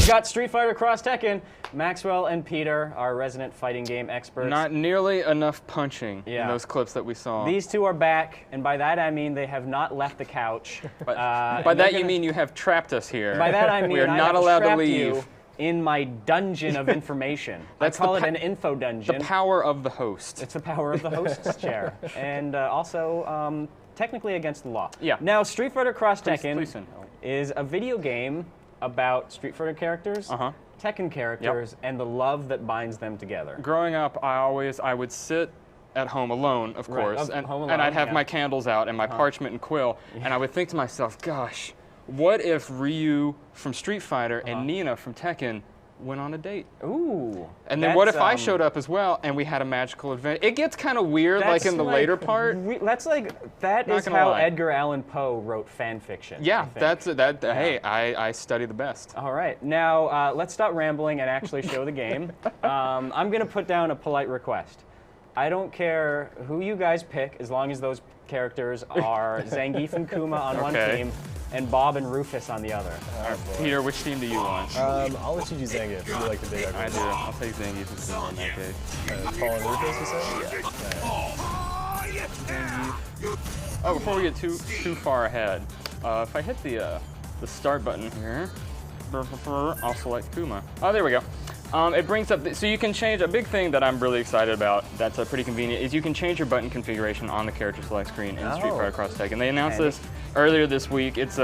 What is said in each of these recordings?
we've got Street Fighter X Tekken. Maxwell and Peter, our resident fighting game experts. Not nearly enough punching in those clips that we saw. These two are back, and by that I mean they have not left the couch. By that you mean you have trapped us here. By that I mean we are I not have allowed to trapped leave. you in my dungeon of information. I call it an info dungeon. The power of the host. It's the power of the host's chair. And also, technically against the law. Yeah. Now, Street Fighter X Tekken is a video game about Street Fighter characters, Tekken characters, and the love that binds them together. Growing up, I would sit at home alone, of course, and I'd have my candles out and my parchment and quill, and I would think to myself, gosh, what if Ryu from Street Fighter and Nina from Tekken went on a date? Ooh. And then what if I showed up as well and we had a magical adventure? It gets kind of weird, like in the later part. That is how Edgar Allan Poe wrote fan fiction. Yeah, hey, I study the best. All right, now let's stop rambling and actually show the game. I'm gonna put down a polite request. I don't care who you guys pick, as long as those characters are Zangief and Kuma on one team, and Bob and Rufus on the other. Peter, which team do you want? I'll let you do Zangief. You like the big ugly. I do. I'll take Zangief and Kuma in that case. Paul and Rufus, you said? Yeah. Oh, before we get too far ahead, if I hit the start button here, I'll select Kuma. Oh, there we go. It brings up, so you can change, a big thing that I'm really excited about that's pretty convenient is you can change your button configuration on the character select screen in Street Fighter X Tekken. They announced this earlier this week. It's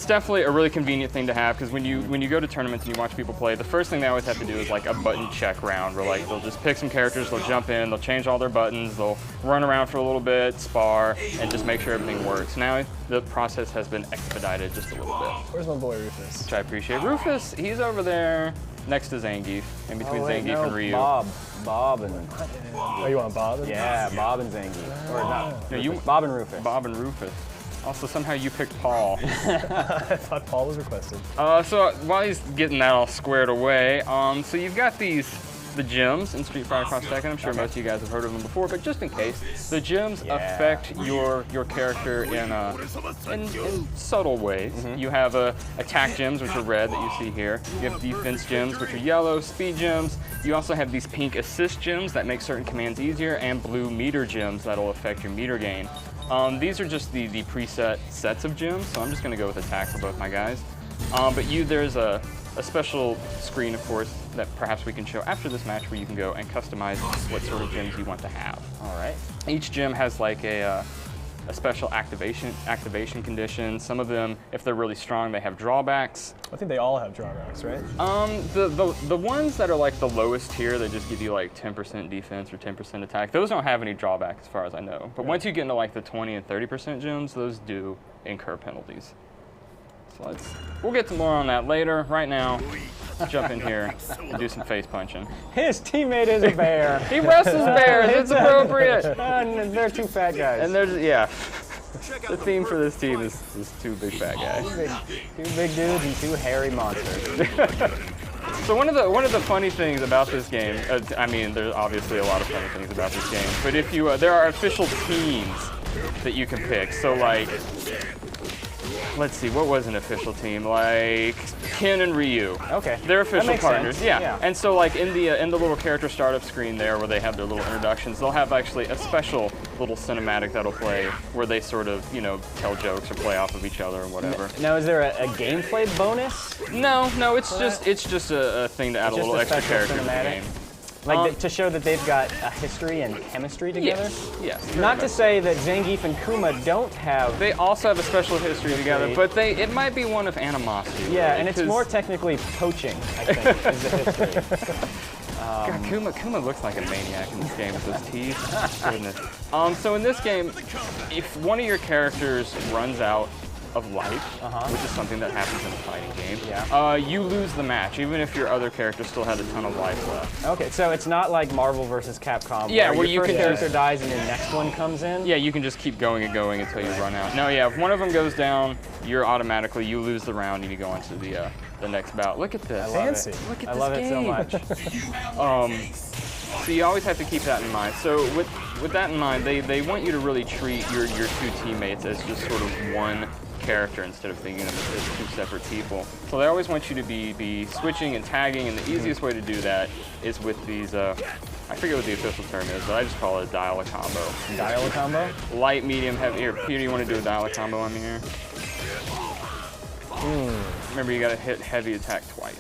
definitely a really convenient thing to have because when you go to tournaments and you watch people play, the first thing they always have to do is like a button check round where like they'll just pick some characters, they'll jump in, they'll change all their buttons, they'll run around for a little bit, spar, and just make sure everything works. Now the process has been expedited just a little bit. Where's my boy Rufus? Which I appreciate. Rufus, he's over there next to Zangief, in between Zangief and Ryu. Bob and... Oh, you want Bob? Yeah, Bob and Zangief. Or not, no, Bob and Rufus. Bob and Rufus. Also, somehow you picked Paul. I thought Paul was requested. So while he's getting that all squared away, so you've got the gems in Street Fighter X Tekken. I'm sure most of you guys have heard of them before, but just in case, the gems affect your character in subtle ways. You have attack gems, which are red that you see here. You have defense gems, which are yellow, speed gems. You also have these pink assist gems that make certain commands easier, and blue meter gems that'll affect your meter gain. These are just the preset sets of gems, so I'm just going to go with attack for both my guys. But there's a special screen, of course, that perhaps we can show after this match where you can go and customize what sort of gems you want to have. All right. Each gem has like a special activation condition. Some of them, if they're really strong, they have drawbacks. I think they all have drawbacks, right? The ones that are like the lowest tier, they just give you like 10% defense or 10% attack. Those don't have any drawbacks as far as I know. But once you get into like the 20 and 30% gems, those do incur penalties. So we'll get to more on that later. Right now, jump in here and do some face punching. His teammate is a bear. He wrestles bears. It's appropriate. And they're two fat guys. And there's the theme for this team is two big fat guys. Two big dudes and two hairy monsters. So one of the funny things about this game, I mean, there's obviously a lot of funny things about this game, but if you there are official teams that you can pick. So like, let's see, what was an official team? Like Ken and Ryu. Okay. They're official partners. Sense. Yeah. And so like in the little character startup screen there where they have their little introductions, they'll have actually a special little cinematic that'll play where they sort of, tell jokes or play off of each other or whatever. Now is there a gameplay bonus? No, it's just a thing to add a little extra character to the game. Like to show that they've got a history and chemistry together? Yes. Not to say that Zangief and Kuma don't have... They also have a special history together, but it might be one of animosity. Yeah, right? And it's more technically poaching, I think, is the history. God, Kuma looks like a maniac in this game with his teeth. Goodness. So in this game, if one of your characters runs out of life, which is something that happens in a fighting game, you lose the match, even if your other character still had a ton of life left. Okay, so it's not like Marvel versus Capcom, where your first character dies and your next one comes in? Yeah, you can just keep going and going until you run out. No, if one of them goes down, you lose the round and you go on to the next bout. Look at this. Fancy. Look at I love it so much. So you always have to keep that in mind. So with that in mind, they want you to really treat your two teammates as just sort of one character instead of thinking of them as two separate people. So they always want you to be switching and tagging, and the easiest way to do that is with these, I forget what the official term is, but I just call it a dial-a-combo. Dial-a-combo? Light, medium, heavy. Here, Peter, you want to do a dial-a-combo on me here? Remember, you got to hit heavy attack twice.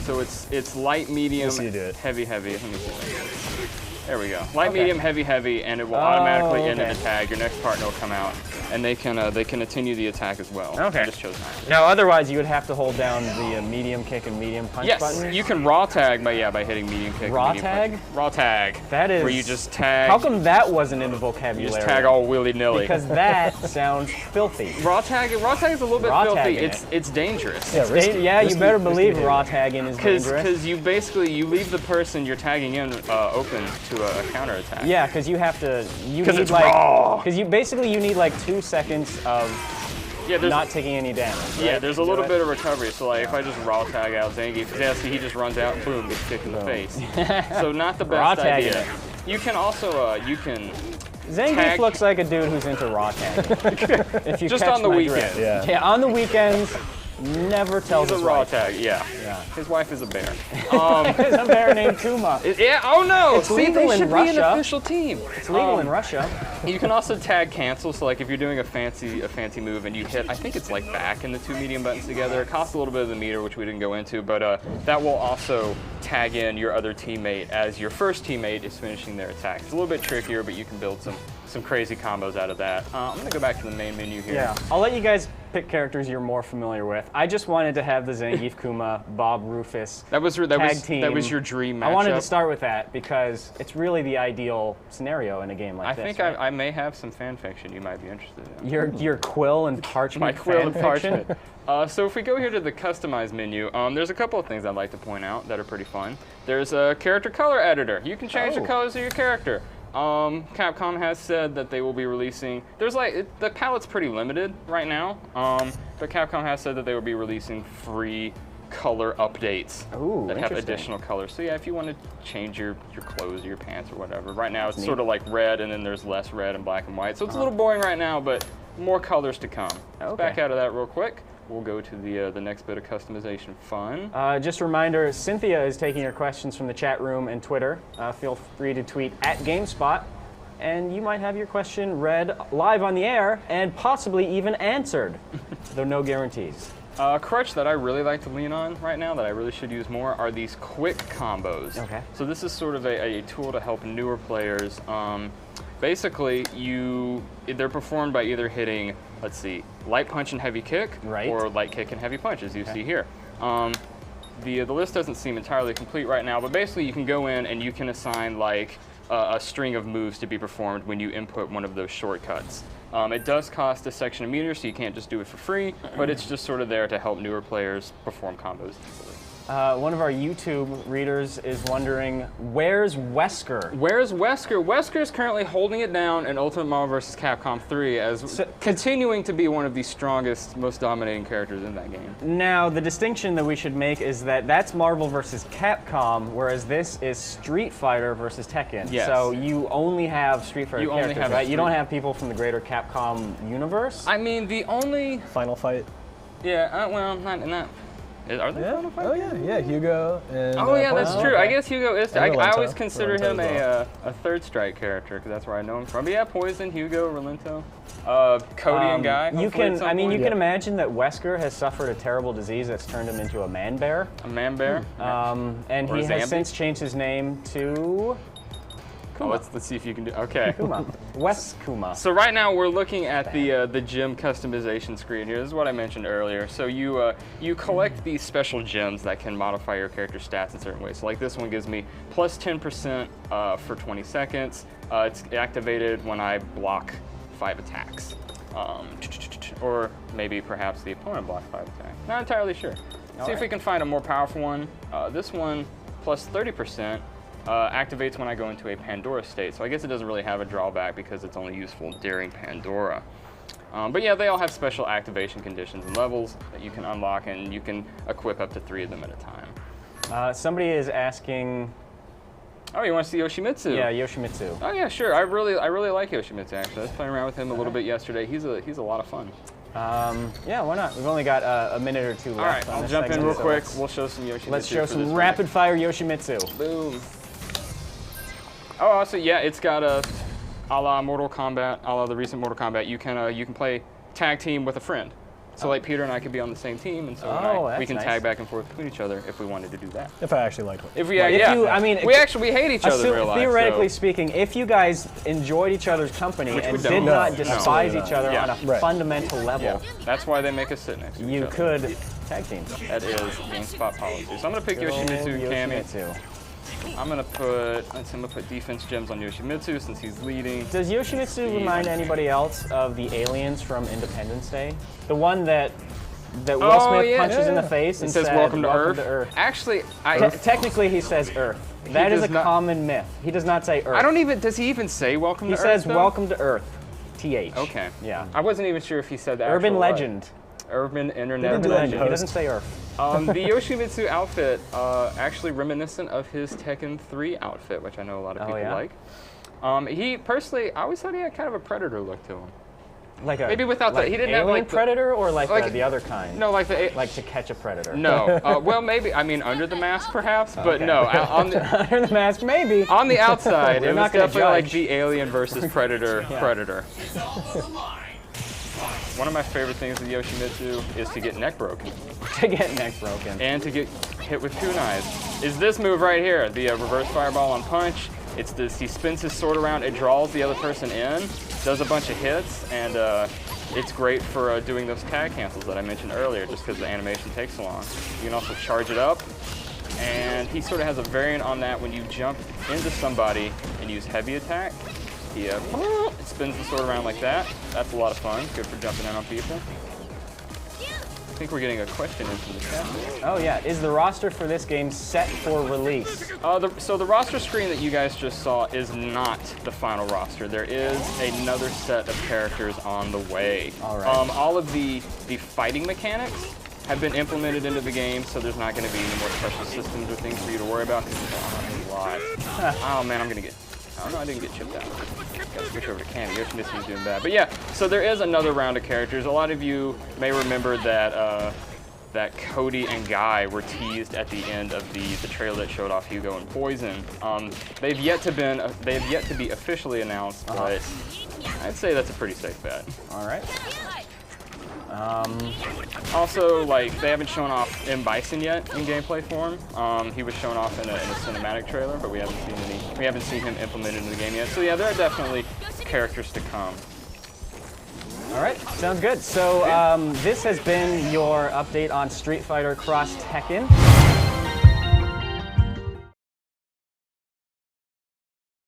So it's light, medium, Yes, you do it. heavy, heavy. Let me see. There we go. Light, medium, heavy, heavy, and it will automatically end the tag. Your next partner will come out, and they can continue the attack as well. Okay. I just chose that. Now, otherwise, you would have to hold down the medium kick and medium punch buttons. Yes, you can raw tag by hitting medium kick. Raw and medium tag? punch. Raw tag. That is. where you just tag. How come that wasn't in the You vocabulary? just tag all willy-nilly. Because that sounds filthy. Raw tag is a little bit Raw filthy. tagging It's dangerous. Yeah, risky, Yeah, you risky- better risky believe behavior. raw tagging is dangerous. Because you leave the person you're tagging in open to a counter attack. Yeah, because you have to. You 'Cause need it's like. raw. Because you need like 2 seconds of Yeah, there's not taking any damage. yeah, right? there's a little bit of recovery. So like if I just raw tag out Zangief, see he just runs out, boom, gets kicked in the face. So not the Raw best tagging idea. it. You can also Zangief tag- looks like a dude who's into raw tagging. If you just catch on the my weekend. drift. Yeah. Yeah, on the weekends, never tells He's his a raw wife. tag. Yeah. Yeah. His wife is a bear. There's a bear named Kuma. Yeah. Oh no! It's See, legal they in should be an Russia. official team. It's legal in Russia. You can also tag cancel. So like if you're doing a fancy move and you hit, I think it's like back and the two medium buttons together. It costs a little bit of the meter, which we didn't go into, but that will also tag in your other teammate as your first teammate is finishing their attack. It's a little bit trickier, but you can build some crazy combos out of that. I'm gonna go back to the main menu here. Yeah, I'll let you guys pick characters you're more familiar with. I just wanted to have the Zangief, Kuma, Bob, Rufus That was team. your dream matchup. I wanted to start with that because it's really the ideal scenario in a game like I this. think right? I may have some fan fiction you might be interested in. Your quill and parchment. My quill and fan fiction? parchment. So if we go here to the customize menu, there's a couple of things I'd like to point out that are pretty fun. There's a character color editor. You can change the colors of your character. Capcom has said that they will be releasing. The palette's pretty limited right now, but Capcom has said that they will be releasing free color updates that have interesting. additional colors. So yeah, if you want to change your clothes or your pants or whatever. Right now it's sort of like red, and then there's less red and black and white. So it's a little boring right now, but more colors to come. Let's back out of that real quick. We'll go to the next bit of customization fun. Just a reminder, Cynthia is taking your questions from the chat room and Twitter. Feel free to tweet at GameSpot, and you might have your question read live on the air and possibly even answered, though no guarantees. A crutch that I really like to lean on right now that I really should use more are these quick combos. Okay. So this is sort of a tool to help newer players. Basically, they're performed by either hitting, let's see, light punch and heavy kick, Right. or light kick and heavy punch, as you see here. The list doesn't seem entirely complete right now, but basically you can go in and you can assign like a string of moves to be performed when you input one of those shortcuts. It does cost a section of meter, so you can't just do it for free, but it's just sort of there to help newer players perform combos easily. One of our YouTube readers is wondering, where's Wesker? Where's Wesker? Wesker's currently holding it down in Ultimate Marvel vs. Capcom 3 as continuing to be one of the strongest, most dominating characters in that game. Now, the distinction that we should make is that that's Marvel vs. Capcom, whereas this is Street Fighter vs. Tekken. Yes. So you only have Street Fighter You only characters, have right? You don't Street- have people from the greater Capcom universe? I mean, the only... Final fight. Yeah, well, not in that... Are they Final Fight? Oh yeah, Hugo and. Oh yeah, that's Poison. true. I guess Hugo is. I Rolento. always consider him Rolento a third strike character because that's where I know him from. But yeah, Poison, Hugo, Rolento, Cody, and Guy. You hopefully at can, some I mean, you point. can imagine that Wesker has suffered a terrible disease that's turned him into a man bear. A man bear. And Or he a has Zambi? since changed his name to Oh, let's see if you can do. Okay. Kuma. Wes Kuma. So right now we're looking at the gym customization screen here. This is what I mentioned earlier. So you collect these special gems that can modify your character stats in certain ways. So like this one gives me plus 10% for 20 seconds. It's activated when I block 5 attacks. Or maybe perhaps the opponent blocks 5 attacks. Not entirely sure. See if we can find a more powerful one. This one plus 30%. Activates when I go into a Pandora state. So I guess it doesn't really have a drawback because it's only useful during Pandora. But yeah, they all have special activation conditions and levels that you can unlock, and you can equip up to 3 of them at a time. Somebody is asking, Oh, you want to see Yoshimitsu? Yeah, Yoshimitsu. Oh yeah, sure. I really like Yoshimitsu actually. I was playing around with him a little bit yesterday. He's a lot of fun. Yeah, why not? We've only got a minute or two left. All right, on I'll this jump in segment, real so quick. We'll show some Yoshimitsu. Let's show for some this rapid fire Yoshimitsu. Boom. Oh, also, yeah, it's got a la Mortal Kombat, a la the recent Mortal Kombat. You can play tag team with a friend. So like Peter and I could be on the same team, and so we can that's tag nice. back and forth between each other if we wanted to do that. If I actually liked it. If we, If yeah, you- I mean, we hate each other in real life. Theoretically so. speaking, if you guys enjoyed each other's company Which we and don't. did No, not no. despise Absolutely each other not. on a Yeah. Right. fundamental level, Yeah, that's why they make us sit next to each you other. could tag team. That is GameSpot policy. So I'm gonna pick Go Yoshimitsu, Cammy. Yoshimitsu. I'm gonna put defense gems on Yoshimitsu since he's leading. Does Yoshimitsu remind anybody else of the aliens from Independence Day? The one that Will Smith punches in the face and says said, "Welcome to Earth." Actually, Technically, he says Earth. That is does a not- common myth. He does not say Earth. I don't even. Does he even say "Welcome He to says Earth"? though? "Welcome to Earth." TH. Okay. Yeah. I wasn't even sure if he said that. Urban legend. Urban internet Urban legend. legend. He doesn't say Earth. The Yoshimitsu outfit, actually reminiscent of his Tekken 3 outfit, which I know a lot of people yeah? like. He personally, I always thought he had kind of a Predator look to him. Like a Maybe without like he didn't alien have like the, predator or like, like- the other kind. no like the Like To Catch a Predator. no. Well, maybe I mean under the mask perhaps, but Okay. no. On the Under the mask, maybe. on the outside, We're it was not gonna definitely like judge. the Alien versus Predator. Yeah. Predator. One of my favorite things with Yoshimitsu is to get neck broken. To get neck broken. And to get hit with kunais is this move right here, the reverse fireball on punch. It's this, he spins his sword around, it draws the other person in, does a bunch of hits, and it's great for doing those tag cancels that I mentioned earlier, just because the animation takes so long. You can also charge it up, and he sort of has a variant on that when you jump into somebody and use heavy attack. He spins the sword around like that. That's a lot of fun, good for jumping in on people. I think we're getting a question in from the chat. Oh yeah, is the roster for this game set for release? So the roster screen that you guys just saw is not the final roster. There is another set of characters on the way. All right. All of the fighting mechanics have been implemented into the game, so there's not going to be any more special systems or things for you to worry about because there's a lot. Oh man, I'm going to get... Oh no, I didn't get chipped out. Gotta switch over to Candy. Yoshimitsu's doing bad. But yeah, so there is another round of characters. A lot of you may remember that that Cody and Guy were teased at the end of the trailer that showed off Hugo and Poison. They've yet to be officially announced, but I'd say that's a pretty safe bet. All right. Also, like, they haven't shown off M. Bison yet in gameplay form. He was shown off in a cinematic trailer, but we haven't seen him implemented in the game yet. So yeah, there are definitely characters to come. All right, sounds good. So this has been your update on Street Fighter X Tekken.